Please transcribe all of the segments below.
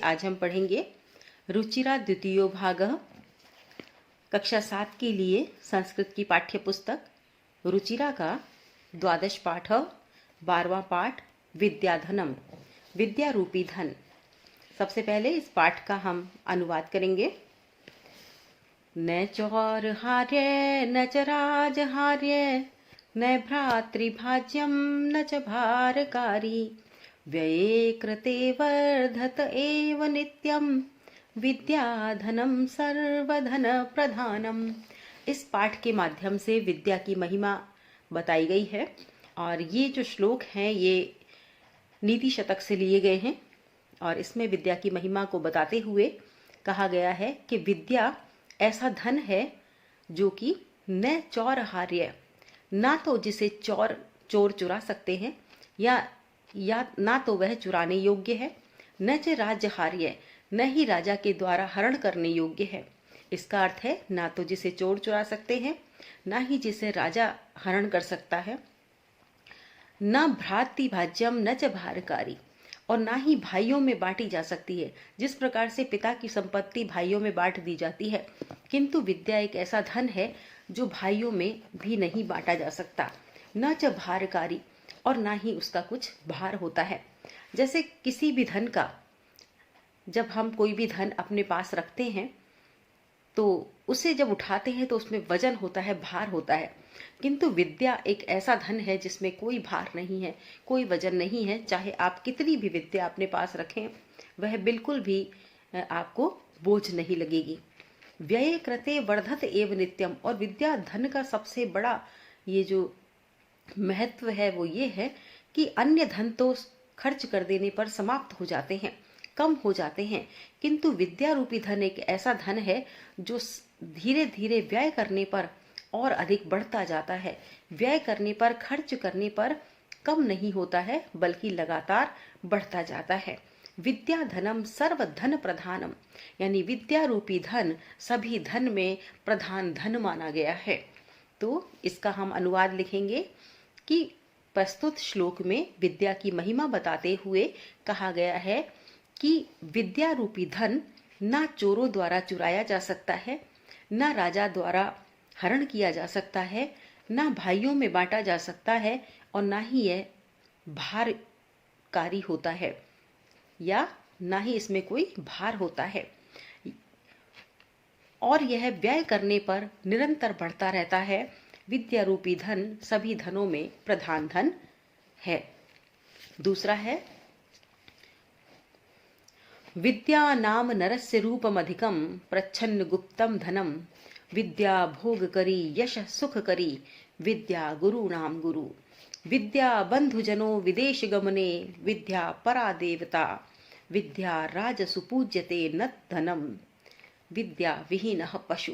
आज हम पढ़ेंगे रुचिरा द्वितीयो भाग, कक्षा 7 के लिए संस्कृत की पाठ्य पुस्तक रुचिरा का द्वादश पाठ, 12वां पाठ विद्याधनम, विद्या रूपी धन। सबसे पहले इस पाठ का हम अनुवाद करेंगे। न चौरहार्य न च राजहार्य न भ्रातृभाज्यम न च भारकारी व्यये कृते वर्धत एव नित्यम विद्याधनम सर्वधन प्रधानम। इस पाठ के माध्यम से विद्या की महिमा बताई गई है और ये जो श्लोक हैं ये नीति शतक से लिए गए हैं और इसमें विद्या की महिमा को बताते हुए कहा गया है कि विद्या ऐसा धन है जो कि न चौरहार्य, ना तो जिसे चोर चुरा सकते हैं या ना तो वह चुराने योग्य है, न च राजहार्य, न ही राजा के द्वारा हरण करने योग्य है। इसका अर्थ है ना तो जिसे चोर चुरा सकते हैं, ना ही जिसे राजा हरण कर सकता है, न भ्रातृभाज्यम न च भारकारी, और ना ही भाइयों में बांटी जा सकती है। जिस प्रकार से पिता की संपत्ति भाइयों में बांट दी जाती है, किंतु विद्या एक ऐसा धन है जो भाइयों में भी नहीं बांटा जा सकता। न च भारकारी, और ना ही उसका कुछ भार होता है। जैसे किसी भी धन का, जब हम कोई भी धन अपने पास रखते हैं तो उसे जब उठाते हैं तो उसमें वजन होता है, भार होता है, किंतु विद्या एक ऐसा धन है जिसमें कोई भार नहीं है, कोई वजन नहीं है। चाहे आप कितनी भी विद्या अपने पास रखें, वह बिल्कुल भी आपको बोझ नहीं लगेगी। व्यय कृते वर्धत एव नित्यम, और विद्या धन का सबसे बड़ा ये जो महत्व है वो ये है कि अन्य धन तो खर्च कर देने पर समाप्त हो जाते हैं, कम हो जाते हैं, किंतु विद्या रूपी धन एक ऐसा धन है जो धीरे धीरे व्यय करने पर और अधिक बढ़ता जाता है। व्यय करने पर, खर्च करने पर कम नहीं होता है, बल्कि लगातार बढ़ता जाता है। विद्या धनम सर्व धन प्रधानम, यानी विद्या रूपी धन सभी धन में प्रधान धन माना गया है। तो इसका हम अनुवाद लिखेंगे कि प्रस्तुत श्लोक में विद्या की महिमा बताते हुए कहा गया है कि विद्या रूपी धन ना चोरों द्वारा चुराया जा सकता है, ना राजा द्वारा हरण किया जा सकता है, ना भाइयों में बांटा जा सकता है, और ना ही यह भारकारी होता है, या ना ही इसमें कोई भार होता है, और यह व्यय करने पर निरंतर बढ़ता रहता है। विद्या रूपी धन सभी धनों में प्रधान धन है। दूसरा है विद्या नाम नरस्य रूपम अधिकम प्रच्छन्न गुप्तम धनम विद्या भोग करी यश सुख करी विद्या गुरु नाम गुरु विद्या बंधुजनो विदेश गमने विद्या परा देवता विद्या राज सुपूज्यते न धनम विद्या विहीनः पशु।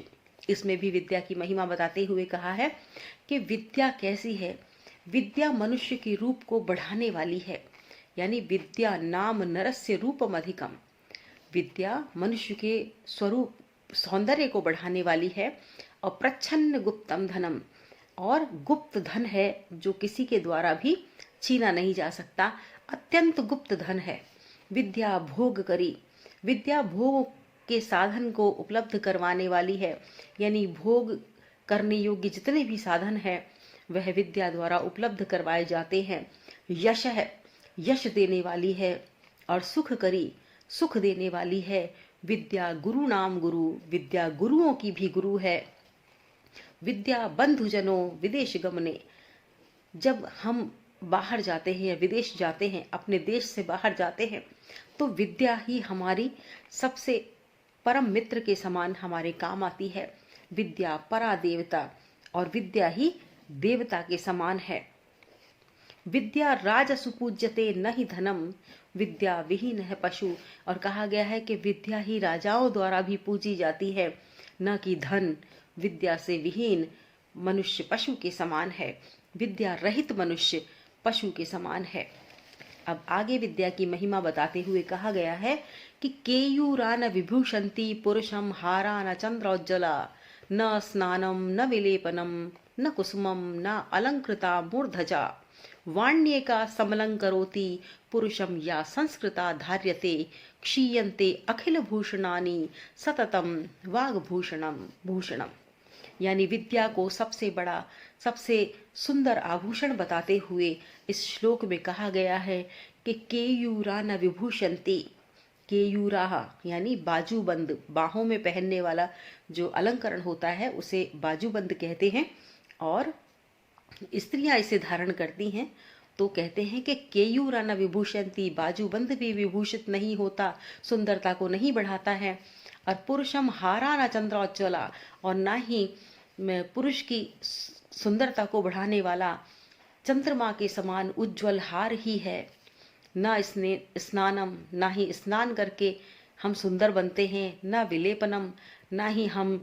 इसमें भी विद्या की महिमा बताते हुए कहा है कि विद्या कैसी है। विद्या मनुष्य के रूप को बढ़ाने वाली है, यानी विद्या नाम नरस्य रूपम अधिकम, विद्या मनुष्य के स्वरूप सौंदर्य को बढ़ाने वाली है। और प्रच्छन्न गुप्तम धनम, और गुप्त धन है जो किसी के द्वारा भी छीना नहीं जा सकता, अत्यंत गुप्त धन है। विद्या भोग करी, विद्या भोग के साधन को उपलब्ध करवाने वाली है, यानी भोग करने योग्य जितने भी साधन है वह विद्या द्वारा उपलब्ध करवाए जाते हैं। यश है, यश देने वाली है, और सुख करी, सुख देने वाली है। विद्या गुरु नाम गुरु, विद्या गुरुओं की भी गुरु है। विद्या बंधुजनों विदेश गमने, जब हम बाहर जाते हैं या विदेश जाते हैं, अपने देश से बाहर जाते हैं, तो विद्या ही हमारी सबसे परम मित्र के समान हमारे काम आती है। विद्या परा देवता, और विद्या ही देवता के समान है। विद्या राज सुपूज्यते न ही धनम विद्या विहीन है पशु, और कहा गया है कि विद्या ही राजाओं द्वारा भी पूजी जाती है, न कि धन। विद्या से विहीन मनुष्य पशु के समान है, विद्या रहित मनुष्य पशु के समान है। अब आगे विद्या की महिमा बताते हुए कहा गया है कि केयूरान विभूषन्ति पुरुषम हारा न चंद्रोज्ज्वला न स्नानम न विलेपनम न कुसुमम न अलंकृता मूर्धजा वाण्येका समलंकरोति पुरुषम या संस्कृता धार्यते क्षीयन्ते अखिल भूषणानि सततम वाग्भूषणम भूषणम। यानी विद्या को सबसे बड़ा, सबसे सुंदर आभूषण बताते हुए इस श्लोक में कहा गया है कि केयूरा न विभूषन्ति। केयूराहा यानी बाजूबंद, बाहों में पहनने वाला जो अलंकरण होता है उसे बाजूबंद कहते हैं, और स्त्रियां इसे धारण करती हैं तो कहते हैं कि केयूरा न विभूषन्ति, बाजूबंद भी विभूषित नहीं होता, सुंदरता को नहीं बढ़ाता है। और पुरुषम हारा न चंद्रोज्ज्वला, और ना ही पुरुष की सुंदरता को बढ़ाने वाला चंद्रमा के समान उज्ज्वल हार ही है। न स्नानम, ना ही स्नान करके हम सुंदर बनते हैं, न विलेपनम, ना ही हम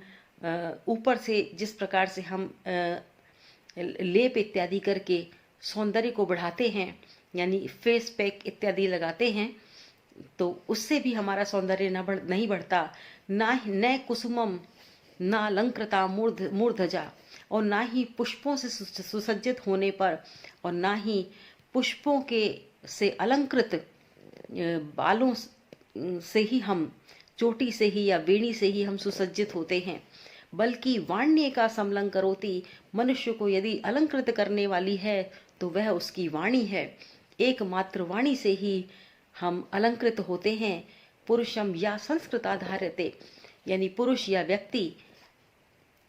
ऊपर से जिस प्रकार से हम लेप इत्यादि करके सौंदर्य को बढ़ाते हैं, यानी फेस पैक इत्यादि लगाते हैं, तो उससे भी हमारा सौंदर्य नहीं बढ़ता। न कुसुमम न अलंकृता मूर्धजा, और ना ही पुष्पों से सुसज्जित होने पर, और ना ही पुष्पों के से अलंकृत बालों से ही हम, चोटी से ही या वेणी से ही हम सुसज्जित होते हैं, बल्कि वाण्य का समलं करोति, मनुष्य को यदि अलंकृत करने वाली है तो वह उसकी वाणी है। एकमात्र वाणी से ही हम अलंकृत होते हैं। पुरुषम या संस्कृताधार्यते, यानी पुरुष या व्यक्ति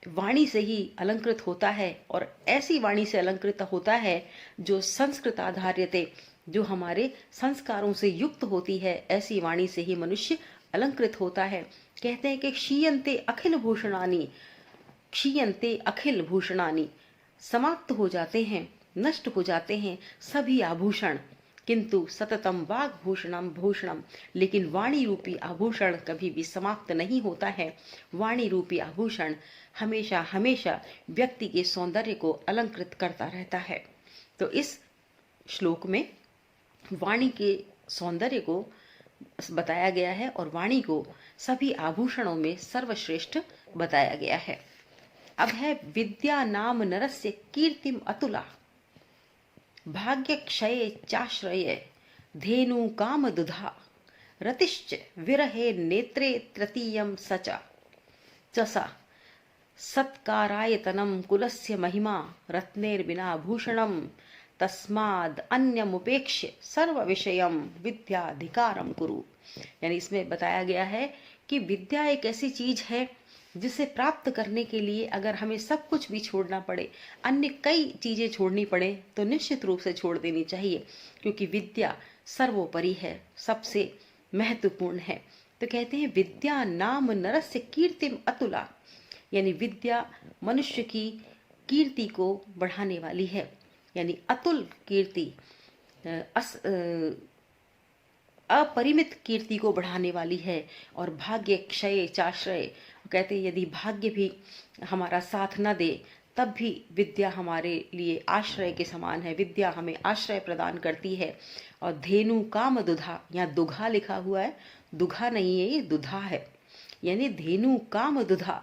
वाणी से ही अलंकृत होता है, और ऐसी वाणी से अलंकृत होता है जो संस्कृत आधार्यते, जो हमारे संस्कारों से युक्त होती है, ऐसी वाणी से ही मनुष्य अलंकृत होता है। कहते हैं कि क्षीयन्ते अखिल भूषणानि, क्षीयन्ते अखिल भूषणानि, समाप्त हो जाते हैं, नष्ट हो जाते हैं सभी आभूषण, किंतु सततम वाग्भूषणम भूषणम, लेकिन वाणी रूपी आभूषण कभी भी समाप्त नहीं होता है। वाणी रूपी आभूषण हमेशा हमेशा व्यक्ति के सौंदर्य को अलंकृत करता रहता है। तो इस श्लोक में वाणी के सौंदर्य को बताया गया है, और वाणी को सभी आभूषणों में सर्वश्रेष्ठ बताया गया है। अब है विद्या नाम नरस्य कीर्तिम अतुला, भाग्य क्षये चाश्रये धेनु काम दुधा, रतिश्च विरहे नेत्रे तृतीयम सचा चसा, सत्कारायतनम कुलस्य महिमा रत्नेर्बिना भूषणम, तस्माद अन्यमुपेक्ष्य सर्व विषयम विद्याधिकारम कुरु। यानी इसमें बताया गया है कि विद्या एक ऐसी चीज है जिसे प्राप्त करने के लिए अगर हमें सब कुछ भी छोड़ना पड़े, अन्य कई चीजें छोड़नी पड़े, तो निश्चित रूप से छोड़ देनी चाहिए, क्योंकि विद्या सर्वोपरि है, सबसे महत्वपूर्ण है। तो कहते हैं विद्या नाम नरस्य कीर्तिम अतुला, यानी विद्या मनुष्य की कीर्ति को बढ़ाने वाली है, यानी अतुल कीर्ति, अपरिमित कीर्ति को बढ़ाने वाली है। और भाग्य क्षय चाश्रय, कहते हैं यदि भाग्य भी हमारा साथ न दे तब भी विद्या हमारे लिए आश्रय के समान है, विद्या हमें आश्रय प्रदान करती है। और धेनु काम दुधा, यहाँ दुघा लिखा हुआ है, दुघा नहीं है, ये दुधा है, यानी धेनु काम दुधा,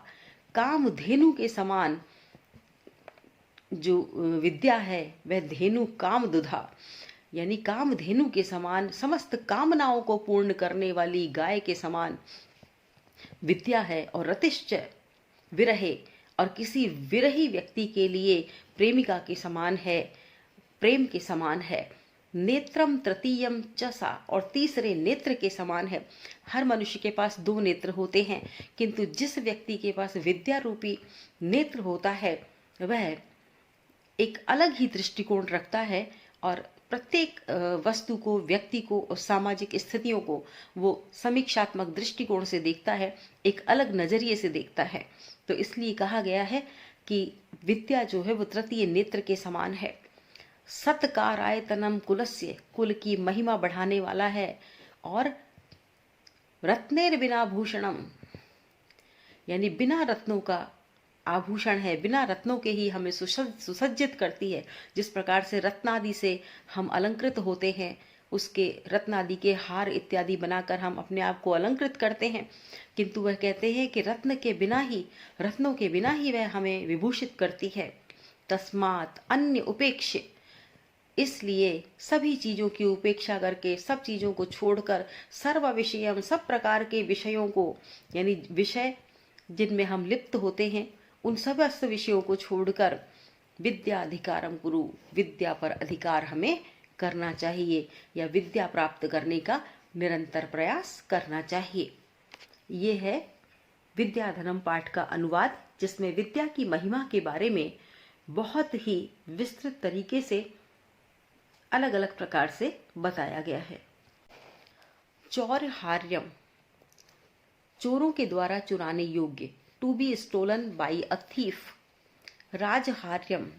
काम धेनु के समान जो विद्या है वह धेनु काम दुधा, यानी काम धेनु के समान, समस्त कामनाओं को पूर्ण करने वाली गाय के समान विद्या है। और रतिश्च विरहे, और किसी विरही व्यक्ति के लिए प्रेमिका के समान है, प्रेम के समान है। नेत्रम तृतीयम चसा, और तीसरे नेत्र के समान है। हर मनुष्य के पास दो नेत्र होते हैं, किंतु जिस व्यक्ति के पास विद्या रूपी नेत्र होता है वह एक अलग ही दृष्टिकोण रखता है, और प्रत्येक वस्तु को, व्यक्ति को और सामाजिक स्थितियों को वो समीक्षात्मक दृष्टिकोण से देखता है, एक अलग नजरिए से देखता है। तो इसलिए कहा गया है कि विद्या जो है वो तृतीय नेत्र के समान है। सत्कारायतनम कुलस्य, कुल की महिमा बढ़ाने वाला है। और रत्नेर बिना भूषणम, यानी बिना रत्नों का आभूषण है, बिना रत्नों के ही हमें सुसज्जित करती है। जिस प्रकार से रत्नादि से हम अलंकृत होते हैं, उसके रत्नादि के हार इत्यादि बनाकर हम अपने आप को अलंकृत करते हैं, किंतु वह कहते हैं कि रत्न के बिना ही, रत्नों के बिना ही वह हमें विभूषित करती है। तस्मात् अन्य उपेक्ष्य, इसलिए सभी चीजों की उपेक्षा करके, सब चीजों को छोड़कर, सर्व विषयम, सब प्रकार के विषयों को, यानी विषय जिनमें हम लिप्त होते हैं, उन समस्त विषयों को छोड़कर विद्या अधिकारम कुरु, विद्या पर अधिकार हमें करना चाहिए, या विद्या प्राप्त करने का निरंतर प्रयास करना चाहिए। ये है विद्याधनम पाठ का अनुवाद, जिसमें विद्या की महिमा के बारे में बहुत ही विस्तृत तरीके से अलग अलग प्रकार से बताया गया है। चौर्हार्यम, चोरों के द्वारा चुराने योग्य, to be stolen by a thief. राजहार्यम,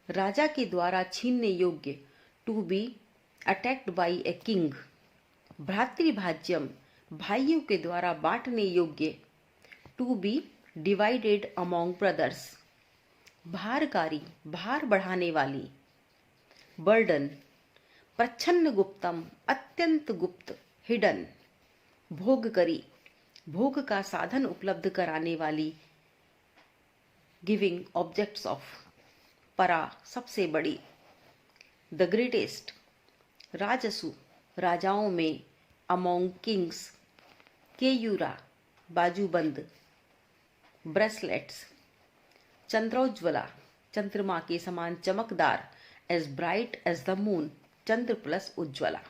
राजा के द्वारा छीनने योग्य, to be attacked by a king. भ्रातृभाज्यम, भाइयों के द्वारा बांटने योग्य, to be divided among brothers. भारकारी, भार बढ़ाने वाली। बर्डन, प्रच्छन्न गुप्तम, अत्यंत गुप्त, हिडन। भोगकरी, भोग का साधन उपलब्ध कराने वाली। गिविंग ऑब्जेक्ट्स ऑफ, परा, सबसे बड़ी। द ग्रेटेस्ट, राजसु, राजाओं में। Among kings. केयूरा, बाजूबंद। ब्रेसलेट्स, चंद्रोज्ज्वला, चंद्रमा के समान चमकदार। As bright as the moon, चंद्र प्लस उज्ज्वला।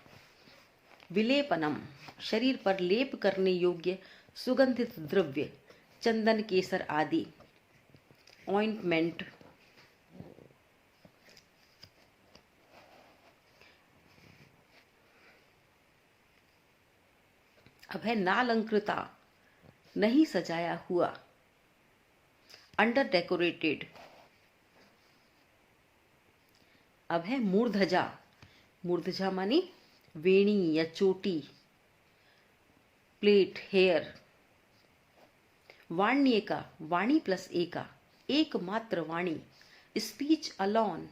विलेपनम, शरीर पर लेप करने योग्य सुगंधित द्रव्य, चंदन, केसर आदि। ऑइंटमेंट, अब है नालंकृता, नहीं सजाया हुआ। Under decorated. अब है मूर्धजा, मूर्धजा मानी वेणी या चोटी। Plait, hair. वाण्येका, वाणी प्लस एका, एकमात्र वाणी। Speech alone.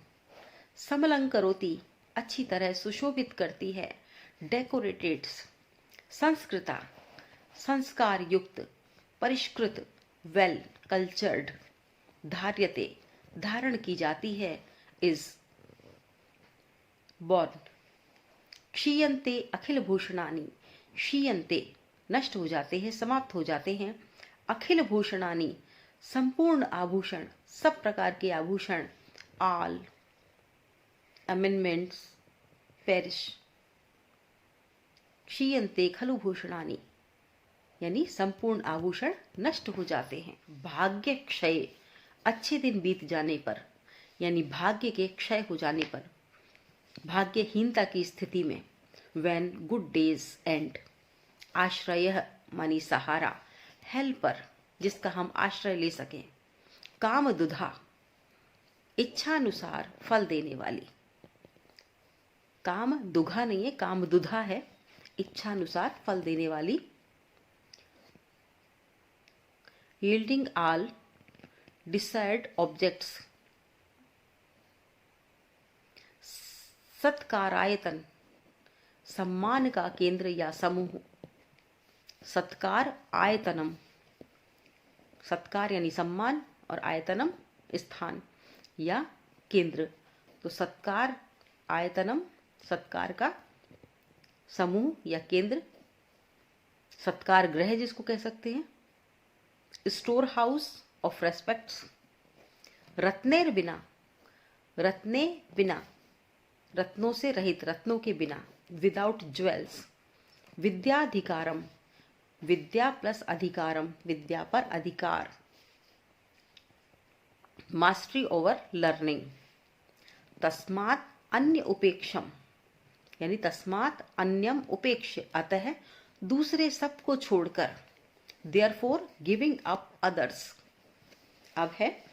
समलंकरोति, अच्छी तरह सुशोभित करती है। डेकोरेटेड्स। संस्कृता, संस्कार युक्त, परिष्कृत, वेल, कल्चर्ड। धार्यते, धारण की जाती है। Is born. क्षीयन्ते अखिल भूषणानि, क्षीयन्ते, नष्ट हो जाते हैं, समाप्त हो जाते हैं। अखिल भूषणानि, संपूर्ण आभूषण, सब प्रकार के आभूषण। आल, अमेंडमेंट्स, पेरिश। क्षीयन्ते खलु भूषणानि, यानी संपूर्ण आभूषण नष्ट हो जाते हैं। भाग्य क्षय, अच्छे दिन बीत जाने पर, यानी भाग्य के क्षय हो जाने पर, भाग्यहीनता की स्थिति में। When good days and. आश्रय मानी सहारा, हेल्पर, जिसका हम आश्रय ले सकें। काम दुधा, इच्छानुसार फल देने वाली। काम दुघा नहीं है, काम दुधा है, इच्छानुसार फल देने वाली। yielding all desired objects। सत्कारायतन, सम्मान का केंद्र या समूह। सत्कार आयतनम, सत्कार यानी सम्मान, और आयतनम स्थान या केंद्र। तो सत्कार आयतनम, सत्कार का समूह या केंद्र। सत्कार गृह जिसको कह सकते हैं। Store house of respects. रत्नेर बिना, रत्ने बिना, रत्नों से रहित, रत्नों के बिना। Without jewels. विद्याधिकारम, विद्या प्लस अधिकारम, विद्या पर अधिकार। Mastery over learning. तस्मात् अन्य उपेक्षम, यानी तस्मात् अन्यम उपेक्ष्य, अतः दूसरे सबको छोड़कर। Therefore giving up others. अब है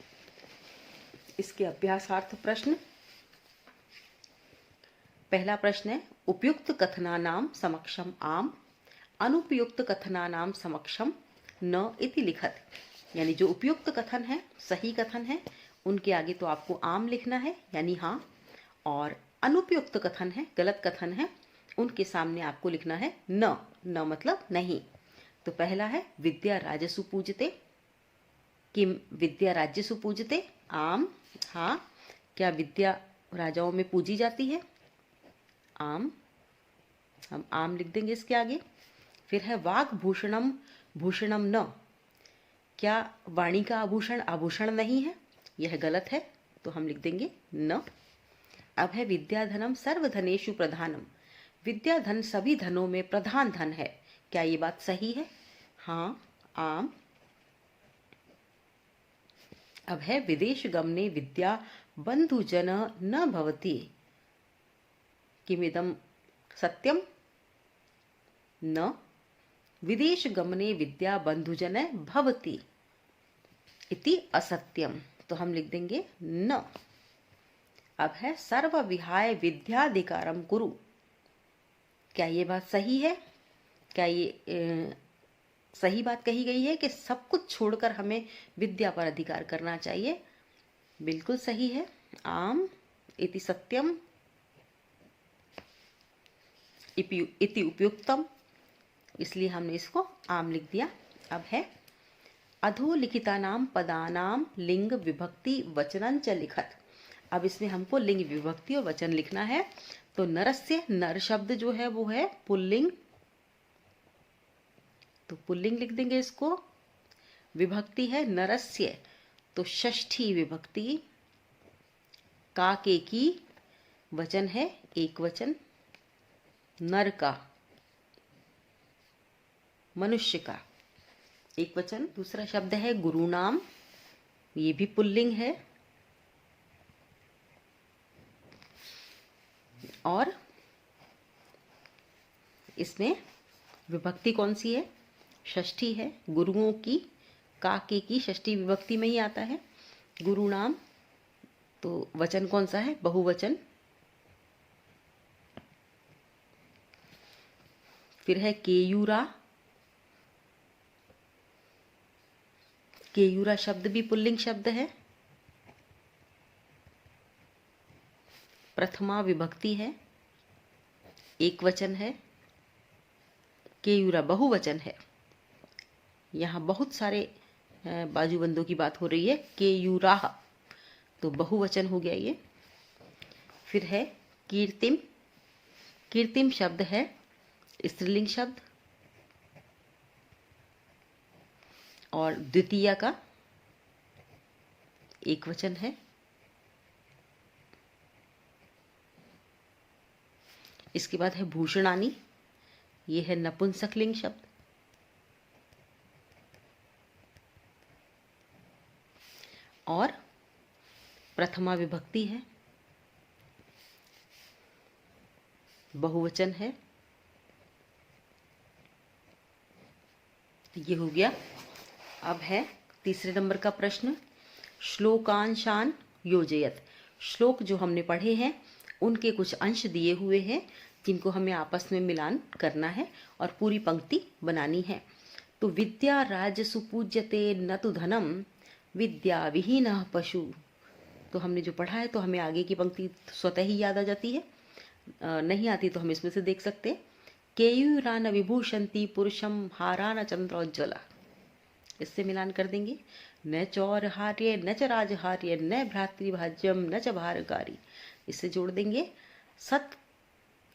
इसके अभ्यासार्थ प्रश्न। पहला प्रश्न है, उपयुक्त कथनानाम समक्षम आम, अनुपयुक्त कथनानाम समक्षम न इति लिखत। यानी जो उपयुक्त कथन है, सही कथन है, उनके आगे तो आपको आम लिखना है, यानी हाँ। और अनुपयुक्त कथन है, गलत कथन है, उनके सामने आपको लिखना है न। न मतलब नहीं। तो पहला है विद्या राजसु पूजते, किम विद्या राज्यसु पूजते। आम, हाँ। क्या विद्या राजाओं में पूजी जाती है? आम, हम आम लिख देंगे इसके आगे। फिर है वाक् भूषणम भूषणम न, क्या वाणी का आभूषण आभूषण नहीं है? यह गलत है, तो हम लिख देंगे न। अब है विद्याधनम सर्वधनेषु प्रधानम, विद्या धन सभी धनों में प्रधान धन है, क्या ये बात सही है? हाँ, आम। अब है विदेश गमने विद्या बंधुजन न भवति, किमिदम सत्यम? न, विदेश गमने विद्या बंधुजन भवति इति असत्यम, तो हम लिख देंगे न। अब है सर्व विहाय विद्याधिकारम कुरु, क्या ये बात सही है? क्या ये सही बात कही गई है कि सब कुछ छोड़कर हमें विद्या पर अधिकार करना चाहिए? बिल्कुल सही है, आम। इति सत्यम इति उपयुक्तम, इसलिए हमने इसको आम लिख दिया। अब है अधोलिखितानाम पदानाम लिंग विभक्ति वचनं च लिखत, अब इसमें हमको लिंग विभक्ति और वचन लिखना है। तो नरस्य, नर शब्द जो है वो है पुल्लिंग, तो पुल्लिंग लिख देंगे इसको। विभक्ति है नरस्य, तो षष्ठी विभक्ति। काके की, वचन है एक वचन, नर का, मनुष्य का एक वचन। दूसरा शब्द है गुरु नाम, ये भी पुल्लिंग है। और इसमें विभक्ति कौन सी है? षष्ठी है, गुरुओं की। काके की षष्ठी विभक्ति में ही आता है गुरु नाम। तो वचन कौन सा है? बहुवचन। फिर है केयूरा, केयूरा शब्द भी पुल्लिंग शब्द है। प्रथमा विभक्ति है, एक वचन है। केयूरा बहुवचन है। यहाँ बहुत सारे बाजूबंदों की बात हो रही है। केयूराह, तो बहुवचन हो गया ये। फिर है कीर्तिम, कीर्तिम शब्द है स्त्रीलिंग शब्द, और द्वितीय का एक वचन है। इसके बाद है भूषणानी, ये है नपुंसकलिंग शब्द। और प्रथमा विभक्ति है, बहुवचन है। ये हो गया। अब है तीसरे नंबर का प्रश्न, श्लोकांशान योजयत, श्लोक जो हमने पढ़े हैं उनके कुछ अंश दिए हुए हैं जिनको हमें आपस में मिलान करना है और पूरी पंक्ति बनानी है। तो विद्या राजसु पूज्यते न तो धनम विद्या विहीनः पशु, तो हमने जो पढ़ा है तो हमें आगे की पंक्ति स्वतः ही याद आ जाती है। नहीं आती तो हम इसमें से देख सकते। केयूरान विभूषंती पुरुषम हारान चंद्रोज्ज्वला, इससे मिलान कर देंगे। न चौरहार्य न च राजहार्य न भ्रातृभाज्यम न च भारकारी, इससे जोड़ देंगे।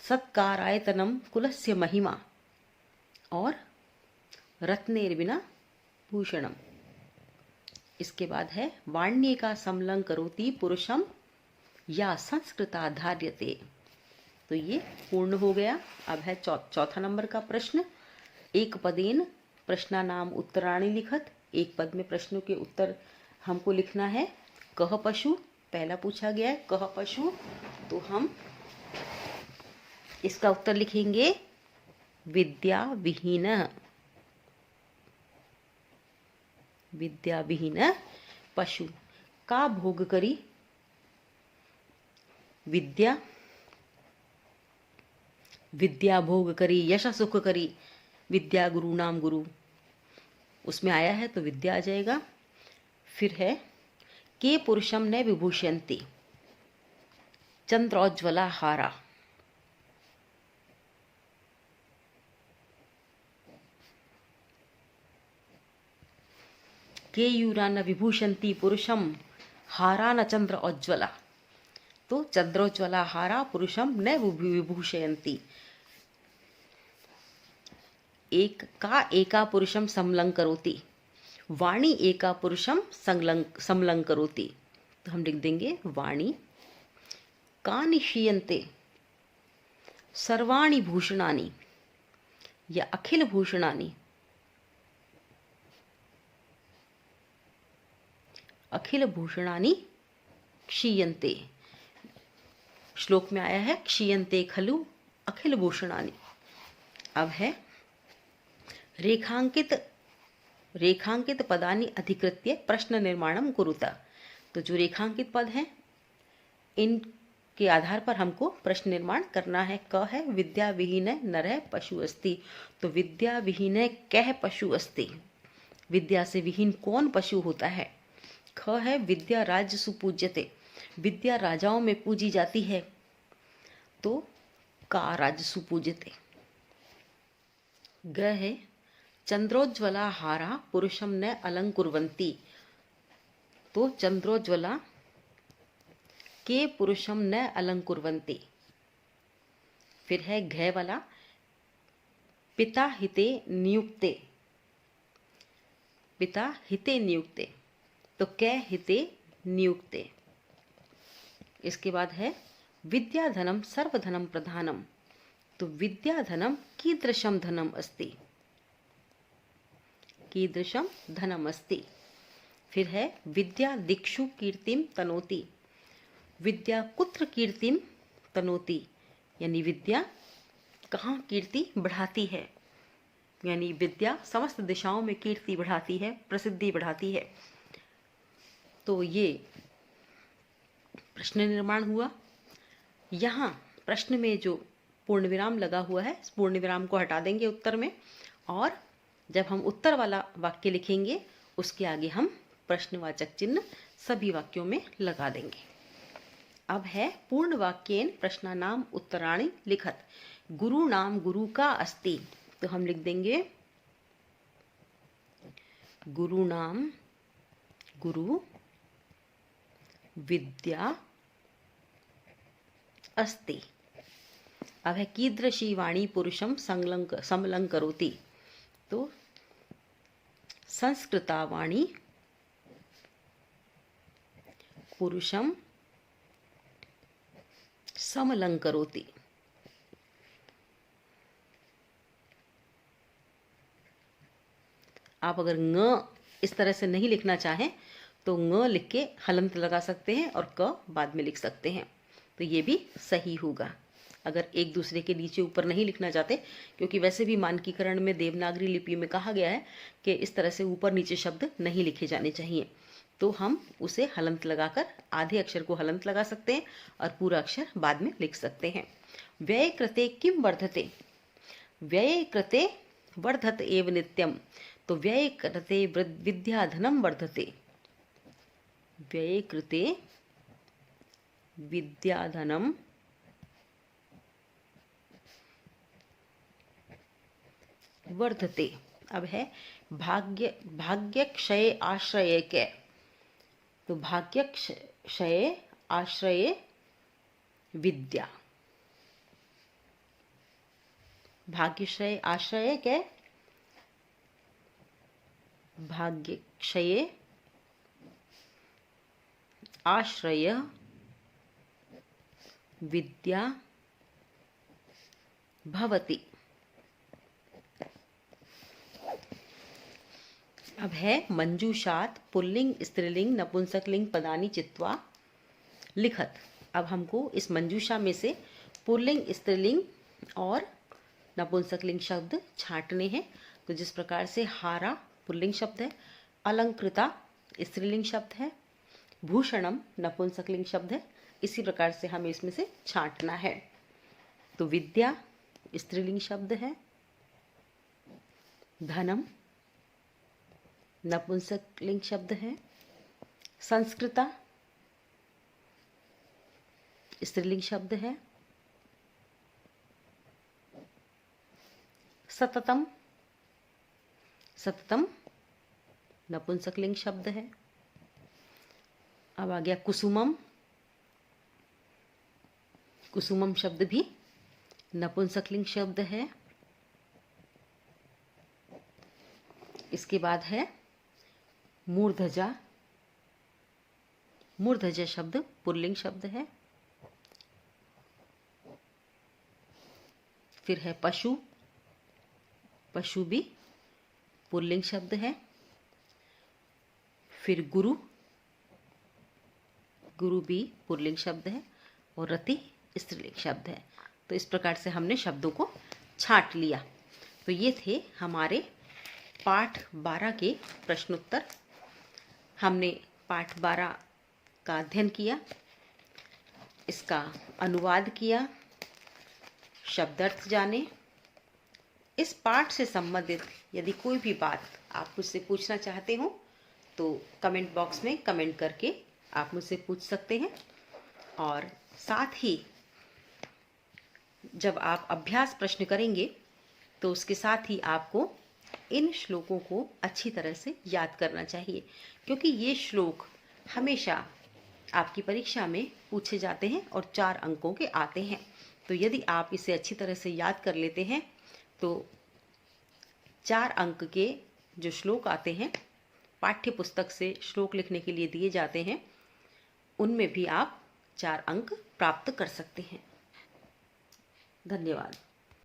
सत्कारायतनम कुलस्य महिमा, और रत्नेर्विना भूषणम। इसके बाद है वाण्य का समलं करोति पुरुषम या संस्कृताधार्यते, तो ये पूर्ण हो गया। अब है चौथा नंबर का प्रश्न, एक पदेन प्रश्नानाम उत्तराणि लिखत, एक पद में प्रश्नों के उत्तर हमको लिखना है। कह पशु पहला पूछा गया है, कह पशु, तो हम इसका उत्तर लिखेंगे विद्या विहीन, विद्या विहीन पशु। का भोग करी, विद्या, विद्या भोग करी, यश सुख करी, विद्या गुरु नाम गुरु, उसमें आया है तो विद्या आ जाएगा। फिर है के पुरुषम न विभूषयन्ति चंद्रोज्ज्वला हारा, केयूरा न विभूषन्ति पुरुषम हारा न चंद्र उज्ज्वला, तो चंद्रोज्ज्वला हारा पुरुषम न विभूषयन्ति। एक का एका पुरुषम समलं करोति, वाणी एका पुरुषम समलं करोति। तो हम लिख देंगे वाणी कानि क्षीयन्ते सर्वाणि भूषणानि या अखिल भूषणानि, अखिल भूषणानि क्षीयन्ते। श्लोक में आया है क्षीयन्ते खलु अखिल भूषणानि। अब है रेखांकित पदानि अधिकृत्य प्रश्न निर्माणम कुरुता। तो जो रेखांकित पद हैं इनके आधार पर हमको प्रश्न निर्माण करना है। क है विद्या विहीन नरः पशु अस्ति। तो विद्या विहीन कः पशु अस्ति, विद्या से विहीन कौन पशु होता है। ख है विद्या राज्य सुपूज्यते, विद्या राजाओं में पूजी जाती है। तो का राज्य सुपूज्यते। ग है चंद्रोज्ज्वला हारा पुरुषम न अलंकुर्वन्ति। तो चंद्रोज्ज्वला के पुरुषम न अलंकुर्वन्ति। फिर है घ वाला पिता हिते नियुक्ते, पिता हिते नियुक्ते। तो कै हिते नियुक्ते। इसके बाद है विद्याधनम सर्वधनम प्रधानम। तो विद्याधनम कीदृशम धनम अस्ति, कीदृशम धनम अस्ति। फिर है विद्या दिक्षु कीर्तिम तनोति, विद्या कुत्र कीर्तिम तनोति। यानी विद्या कहाँ कीर्ति बढ़ाती है, यानी विद्या समस्त दिशाओं में कीर्ति बढ़ाती है, प्रसिद्धि बढ़ाती है। तो ये प्रश्न निर्माण हुआ। यहाँ प्रश्न में जो पूर्ण विराम लगा हुआ है, इस पूर्ण विराम को हटा देंगे उत्तर में, और जब हम उत्तर वाला वाक्य लिखेंगे उसके आगे हम प्रश्नवाचक चिन्ह सभी वाक्यों में लगा देंगे। अब है पूर्ण वाक्येन प्रश्नानाम उत्तराणि लिखत। गुरु नाम गुरु का अस्ति। तो हम लिख देंगे गुरु नाम गुरु विद्या अस्ति। अब है कीदृशी वाणी पुरुषम समलं करोति। तो संस्कृता वाणी पुरुषम समलं करोति। आप अगर ङ इस तरह से नहीं लिखना चाहें तो ङ लिख के हलंत लगा सकते हैं और क बाद में लिख सकते हैं, तो ये भी सही होगा। अगर एक दूसरे के नीचे ऊपर नहीं लिखना चाहते, क्योंकि वैसे भी मानकीकरण में देवनागरी लिपि में कहा गया है कि इस तरह से ऊपर नीचे शब्द नहीं लिखे जाने चाहिए, तो हम उसे हलंत लगाकर आधे अक्षर को हलंत लगा सकते हैं और पूरा अक्षर बाद में लिख सकते हैं। व्यय कृते किम वर्धते, व्यय कृते वर्धत एव नित्यम। तो व्यय कृते विद्याधनम वर्धते, व्यय कृते विद्याधनम वर्धते। अब है भाग्य क्षय आश्रय के। तो भाग्य क्षय आश्रय विद्या, भाग्यक्षय आश्रय के भाग्यक्षय आश्रय विद्या भवति। अब है मंजूषात पुल्लिंग स्त्रीलिंग नपुंसकलिंग पदानि चित्वा लिखत। अब हमको इस मंजूषा में से पुल्लिंग स्त्रीलिंग और नपुंसकलिंग शब्द छांटने हैं। तो जिस प्रकार से हारा पुल्लिंग शब्द है, अलंकृता स्त्रीलिंग शब्द है, भूषणम नपुंसकलिंग शब्द है, इसी प्रकार से हमें इसमें से छांटना है। तो विद्या स्त्रीलिंग शब्द है, धनम नपुंसकलिंग शब्द है, संस्कृता स्त्रीलिंग शब्द है, सततम सततम नपुंसकलिंग शब्द है। अब आ गया कुसुमम कुसुमम शब्द भी नपुंसकलिंग शब्द है। इसके बाद है मूर्धजा। मूर्धजा शब्द पुल्लिंग शब्द है। फिर है पशु। पशु भी पुल्लिंग शब्द है। फिर गुरु। गुरु भी पुल्लिंग शब्द है और रति स्त्रीलिंग शब्द है। तो इस प्रकार से हमने शब्दों को छांट लिया। तो ये थे हमारे पाठ 12 के प्रश्नोत्तर। हमने पाठ 12 का अध्ययन किया, इसका अनुवाद किया, शब्दार्थ जाने। इस पाठ से संबंधित यदि कोई भी बात आप मुझसे पूछना चाहते हो तो कमेंट बॉक्स में कमेंट करके आप मुझसे पूछ सकते हैं। और साथ ही जब आप अभ्यास प्रश्न करेंगे तो उसके साथ ही आपको इन श्लोकों को अच्छी तरह से याद करना चाहिए, क्योंकि ये श्लोक हमेशा आपकी परीक्षा में पूछे जाते हैं और 4 अंकों के आते हैं। तो यदि आप इसे अच्छी तरह से याद कर लेते हैं तो 4 अंक के जो श्लोक आते हैं, पाठ्य पुस्तक से श्लोक लिखने के लिए दिए जाते हैं, उनमें भी आप 4 अंक प्राप्त कर सकते हैं। धन्यवाद।